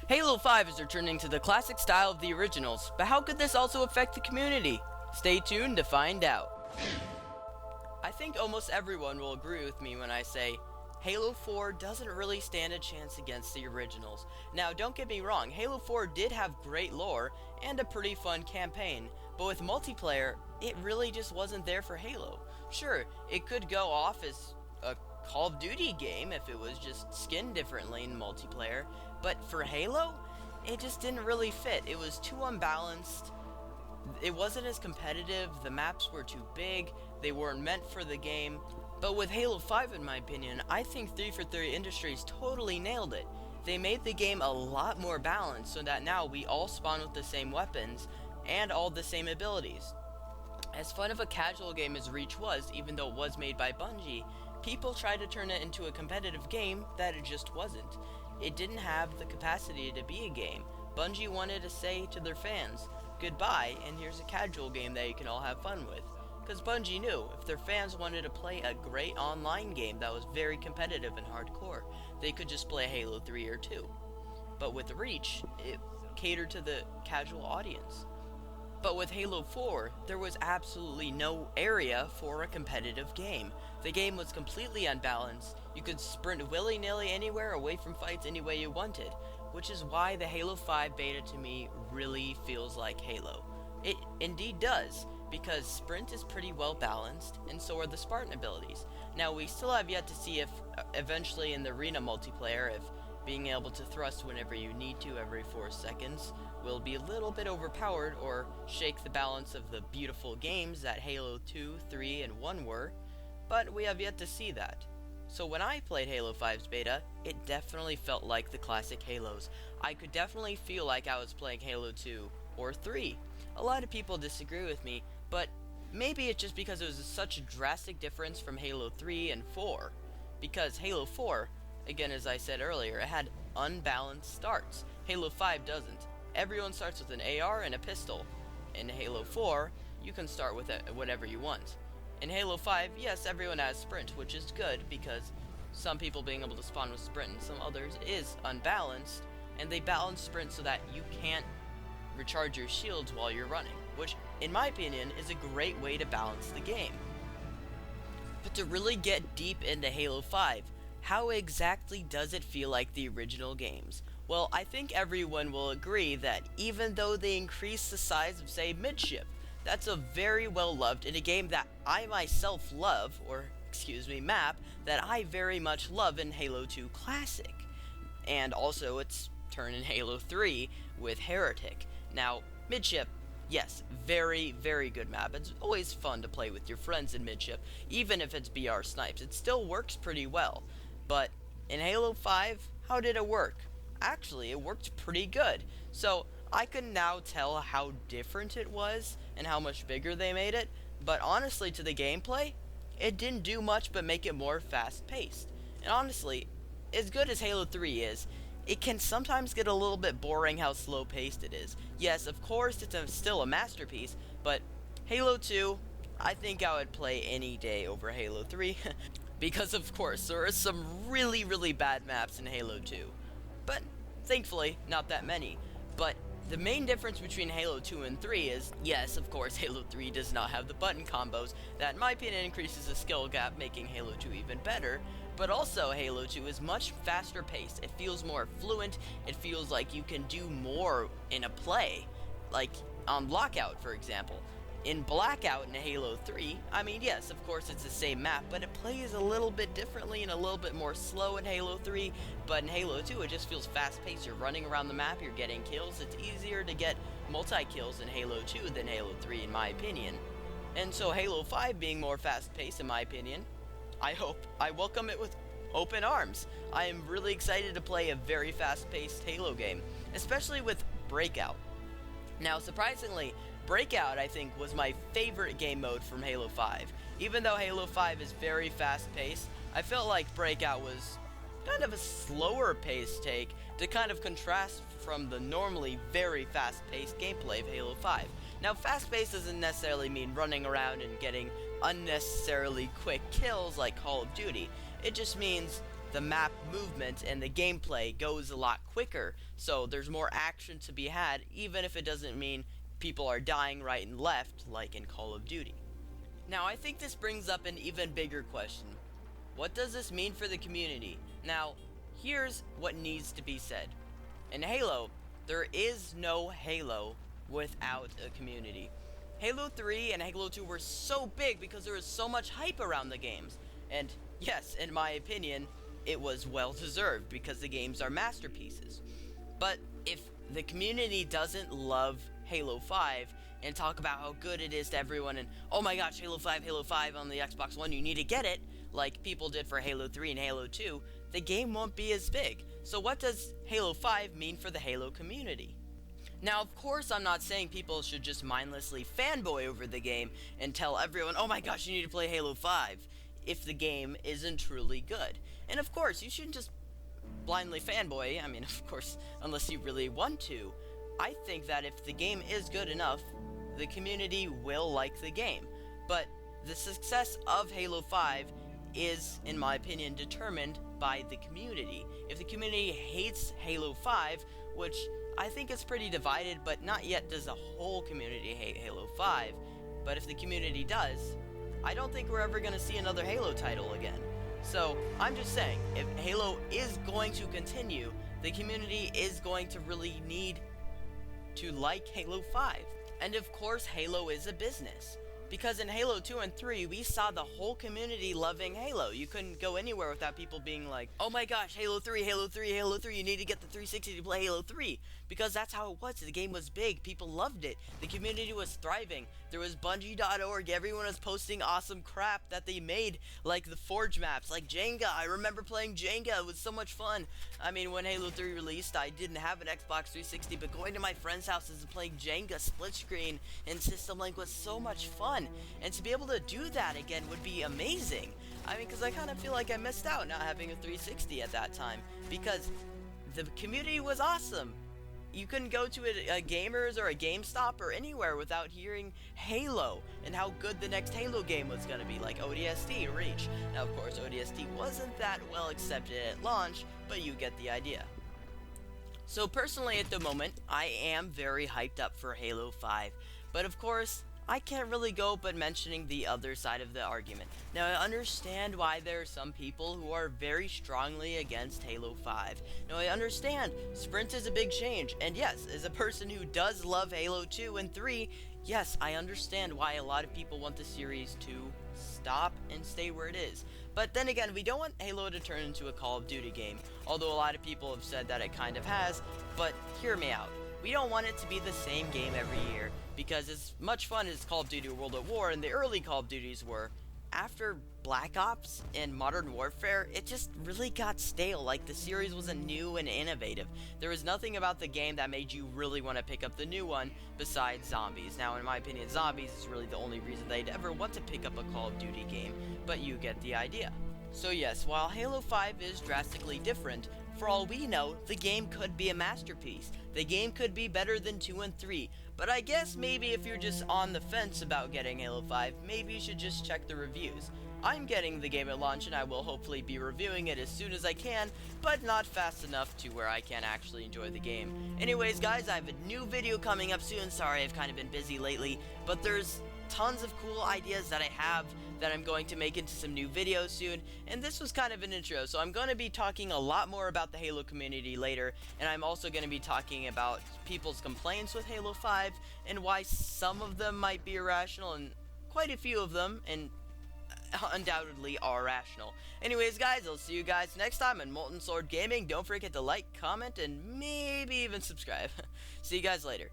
Halo 5 is returning to the classic style of the originals, but how could this also affect the community? Stay tuned to find out. I think almost everyone will agree with me when I say Halo 4 doesn't really stand a chance against the originals. Now, don't get me wrong, Halo 4 did have great lore and a pretty fun campaign, but with multiplayer, it really just wasn't there for Halo. Sure, it could go off as a Call of Duty game if it was just skinned differently in multiplayer, but for Halo, it just didn't really fit. It was too unbalanced, it wasn't as competitive, the maps were too big, they weren't meant for the game. But with Halo 5, in my opinion, I think 343 Industries totally nailed it. They made the game a lot more balanced so that now we all spawn with the same weapons and all the same abilities. As fun of a casual game as Reach was, even though it was made by Bungie, people tried to turn it into a competitive game that it just wasn't. It didn't have the capacity to be a game. Bungie wanted to say to their fans, goodbye, and here's a casual game that you can all have fun with. Because Bungie knew, if their fans wanted to play a great online game that was very competitive and hardcore, they could just play Halo 3 or 2. But with Reach, it catered to the casual audience. But with Halo 4, there was absolutely no area for a competitive game. The game was completely unbalanced. You could sprint willy-nilly anywhere away from fights any way you wanted, which is why the Halo 5 beta to me really feels like Halo. It indeed does, because sprint is pretty well balanced, and so are the Spartan abilities. Now, we still have yet to see if, eventually in the arena multiplayer, if being able to thrust whenever you need to every 4 seconds will be a little bit overpowered or shake the balance of the beautiful games that Halo 2, 3, and 1 were, but we have yet to see that. So when I played Halo 5's beta, it definitely felt like the classic Halos. I could definitely feel like I was playing Halo 2 or 3. A lot of people disagree with me, but maybe it's just because it was such a drastic difference from Halo 3 and 4. Because Halo 4, again as I said earlier, it had unbalanced starts. Halo 5 doesn't. Everyone starts with an AR and a pistol. In Halo 4, you can start with whatever you want. In Halo 5, yes, everyone has sprint, which is good because some people being able to spawn with sprint and some others is unbalanced, and they balance sprint so that you can't recharge your shields while you're running, which, in my opinion, is a great way to balance the game. But to really get deep into Halo 5, how exactly does it feel like the original games? Well, I think everyone will agree that even though they increase the size of, say, Midship, that's a very well loved in a game that I myself love, or, map, that I very much love in Halo 2 Classic. And also its turn in Halo 3 with Heretic. Now, Midship, yes, very, very good map. It's always fun to play with your friends in Midship, even if it's BR snipes. It still works pretty well. But in Halo 5, how did it work? Actually, it worked pretty good. So, I can now tell how different it was and how much bigger they made it, but honestly to the gameplay, it didn't do much but make it more fast-paced. And honestly, as good as Halo 3 is, it can sometimes get a little bit boring how slow-paced it is. Yes, of course, it's still a masterpiece, but Halo 2, I think I would play any day over Halo 3, because of course, there are some really, really bad maps in Halo 2. But, thankfully, not that many. But the main difference between Halo 2 and 3 is, yes, of course, Halo 3 does not have the button combos. That, in my opinion, increases the skill gap, making Halo 2 even better. But also, Halo 2 is much faster paced. It feels more fluent. It feels like you can do more in a play. Like, on Blackout, for example. In Blackout in Halo 3, I mean, yes, of course it's the same map, but it plays a little bit differently and a little bit more slow in Halo 3, but in Halo 2 it just feels fast-paced. You're running around the map, you're getting kills. It's easier to get multi-kills in Halo 2 than Halo 3, in my opinion. And so Halo 5 being more fast-paced, in my opinion, I welcome it with open arms. I am really excited to play a very fast-paced Halo game, especially with Breakout. Now, surprisingly, Breakout, I think, was my favorite game mode from Halo 5. Even though Halo 5 is very fast-paced, I felt like Breakout was kind of a slower paced take to kind of contrast from the normally very fast-paced gameplay of Halo 5. Now, fast-paced doesn't necessarily mean running around and getting unnecessarily quick kills like Call of Duty. It just means the map movement and the gameplay goes a lot quicker, so there's more action to be had, even if it doesn't mean people are dying right and left like in Call of Duty. Now, I think this brings up an even bigger question. What does this mean for the community? Now, here's what needs to be said. In Halo, there is no Halo without a community. Halo 3 and Halo 2 were so big because there was so much hype around the games. And yes, in my opinion, it was well deserved because the games are masterpieces. But if the community doesn't love Halo 5 and talk about how good it is to everyone and, oh my gosh, Halo 5 on the Xbox One, you need to get it, like people did for Halo 3 and Halo 2, the game won't be as big. So what does Halo 5 mean for the Halo community? Now, of course, I'm not saying people should just mindlessly fanboy over the game and tell everyone, oh my gosh, you need to play Halo 5, if the game isn't truly good. And of course, you shouldn't just blindly fanboy, I mean, of course, unless you really want to. I think that if the game is good enough, the community will like the game. But the success of Halo 5 is, in my opinion, determined by the community. If the community hates Halo 5, which I think is pretty divided, but not yet does the whole community hate Halo 5, but if the community does, I don't think we're ever going to see another Halo title again. So, I'm just saying, if Halo is going to continue, the community is going to really need to like Halo 5. And of course, Halo is a business. Because in Halo 2 and 3, we saw the whole community loving Halo. You couldn't go anywhere without people being like, oh my gosh, Halo 3, Halo 3, Halo 3, you need to get the 360 to play Halo 3. Because that's how it was. The game was big. People loved it. The community was thriving. There was Bungie.org. Everyone was posting awesome crap that they made, like the Forge maps, like Jenga. I remember playing Jenga. It was so much fun. I mean, when Halo 3 released, I didn't have an Xbox 360, but going to my friends' houses and playing Jenga split screen and System Link was so much fun. And to be able to do that again would be amazing. I mean, because I kind of feel like I missed out not having a 360 at that time, because the community was awesome. You couldn't go to a Gamers or a GameStop or anywhere without hearing Halo and how good the next Halo game was going to be, like ODST, Reach. Now, of course, ODST wasn't that well accepted at launch, but you get the idea. So personally, at the moment, I am very hyped up for Halo 5, but of course, I can't really go but mentioning the other side of the argument. Now, I understand why there are some people who are very strongly against Halo 5. Now, I understand Sprint is a big change, and yes, as a person who does love Halo 2 and 3, yes, I understand why a lot of people want the series to stop and stay where it is. But then again, we don't want Halo to turn into a Call of Duty game, although a lot of people have said that it kind of has, but hear me out. We don't want it to be the same game every year, because as much fun as Call of Duty World at War and the early Call of Duties were, after Black Ops and Modern Warfare, it just really got stale. Like, the series wasn't new and innovative. There was nothing about the game that made you really want to pick up the new one besides zombies. Now, in my opinion, zombies is really the only reason they'd ever want to pick up a Call of Duty game, but you get the idea. So yes, while Halo 5 is drastically different, for all we know, the game could be a masterpiece. The game could be better than 2 and 3, but I guess maybe if you're just on the fence about getting Halo 5, maybe you should just check the reviews. I'm getting the game at launch and I will hopefully be reviewing it as soon as I can, but not fast enough to where I can actually enjoy the game. Anyways guys, I have a new video coming up soon. Sorry, I've kind of been busy lately, but there's tons of cool ideas that I have that I'm going to make into some new videos soon, and this was kind of an intro, so I'm going to be talking a lot more about the Halo community later, and I'm also going to be talking about people's complaints with Halo 5, and why some of them might be irrational, and quite a few of them, and undoubtedly are rational. Anyways guys, I'll see you guys next time on Molten Sword Gaming. Don't forget to like, comment, and maybe even subscribe. See you guys later.